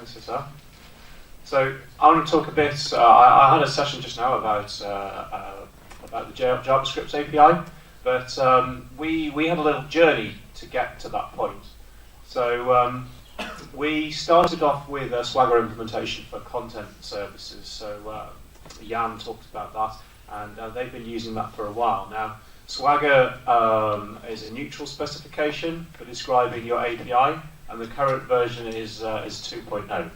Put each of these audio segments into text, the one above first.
Thanks, Issa. So I want to talk a bit. I had a session just now about the JavaScript API, but we had a little journey to get to that point. So we started off with a Swagger implementation for content services. So Jan talked about that, and they've been using that for a while now. Swagger is a neutral specification for describing your API, and the current version is 2.0.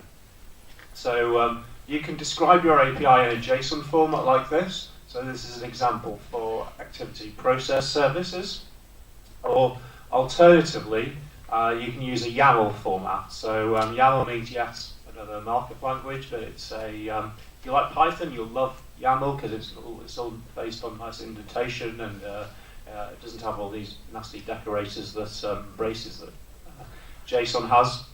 So you can describe your API in a JSON format like this. So this is an example for activity process services. Or alternatively, you can use a YAML format. So YAML means yet another markup language, but it's a if you like Python, you'll love YAML because it's all based on nice indentation, and it doesn't have all these nasty decorators that braces that JSON has.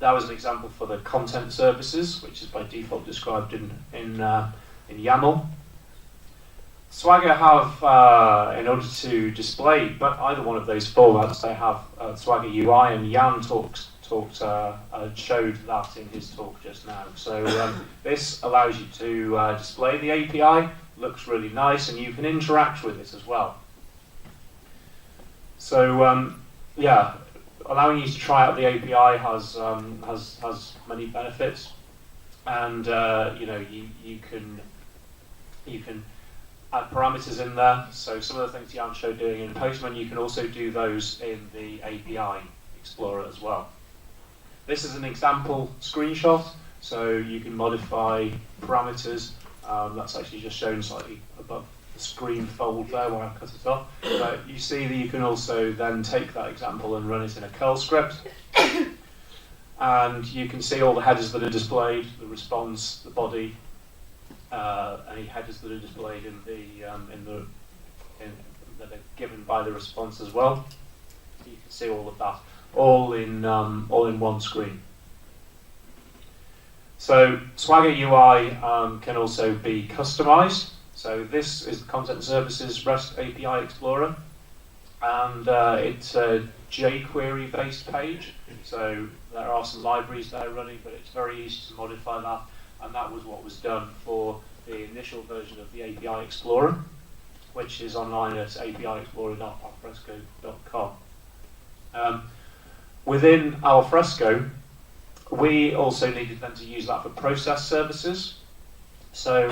That was an example for the content services, which is by default described in YAML. Swagger have, in order to display but either one of those formats, they have Swagger UI, and Jan showed that in his talk just now. So this allows you to display the API, looks really nice, and you can interact with it as well. So yeah, allowing you to try out the API has many benefits, and you can add parameters in there. So some of the things Jan showed doing in Postman, you can also do those in the API Explorer as well. This is an example screenshot, so you can modify parameters. That's actually just shown slightly above the screen fold there where I cut it off. But you see that you can also then take that example and run it in a curl script. And you can see all the headers that are displayed, the response, the body, any headers that are displayed that are given by the response as well. You can see all of that, all in one screen. So Swagger UI can also be customized. So this is the Content Services REST API Explorer, and it's a jQuery based page. So there are some libraries there running, but it's very easy to modify that, and that was what was done for the initial version of the API Explorer, which is online at apiexplorer.alfresco.com. Within Alfresco, we also needed then to use that for process services. So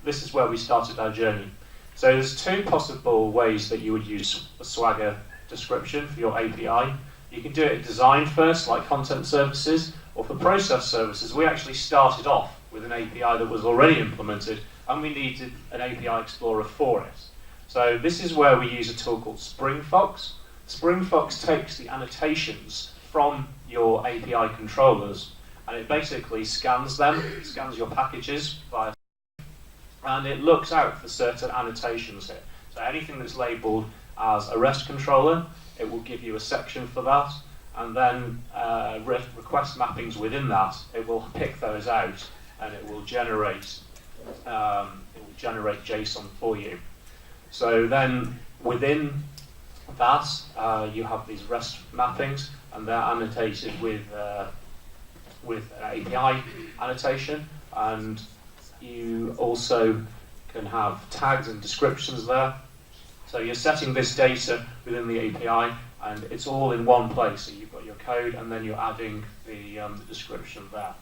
this is where we started our journey. So there's two possible ways that you would use a Swagger description for your API. You can do it design first, like content services, or for process services, we actually started off with an API that was already implemented, and we needed an API Explorer for it. So this is where we use a tool called SpringFox. SpringFox takes the annotations from your API controllers, and it basically scans them, scans your packages via, and it looks out for certain annotations here. So anything that's labeled as a REST controller, it will give you a section for that, and then request mappings within that, it will pick those out, and it will generate JSON for you. So then within that, you have these REST mappings, and they're annotated with an API annotation, and you also can have tags and descriptions there. So you're setting this data within the API, and it's all in one place. So you've got your code, and then you're adding the description there.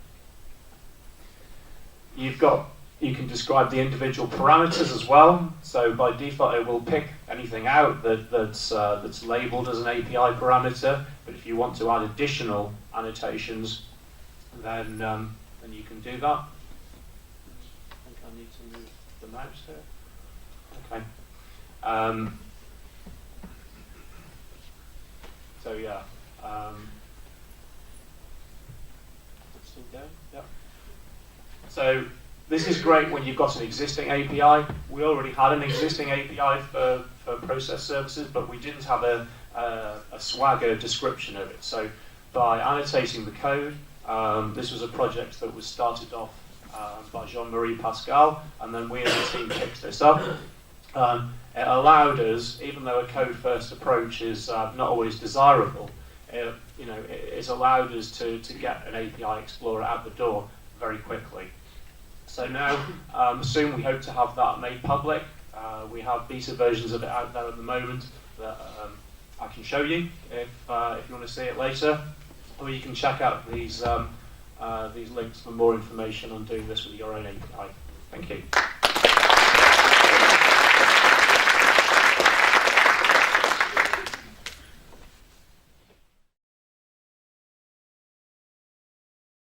You can describe the individual parameters as well. So by default, it will pick anything out that's labeled as an API parameter. But if you want to add additional annotations, then you can do that. I think I need to move the mouse here. Okay. So yeah. Still going? Yep. So this is great when you've got an existing API. We already had an existing API for process services, but we didn't have a Swagger description of it. So by annotating the code, this was a project that was started off by Jean-Marie Pascal, and then we as a team picked this up. It allowed us, even though a code-first approach is not always desirable, it's allowed us to get an API Explorer out the door very quickly. So now, soon we hope to have that made public. We have beta versions of it out there at the moment that I can show you if you want to see it later, or you can check out these links for more information on doing this with your own API. Thank you.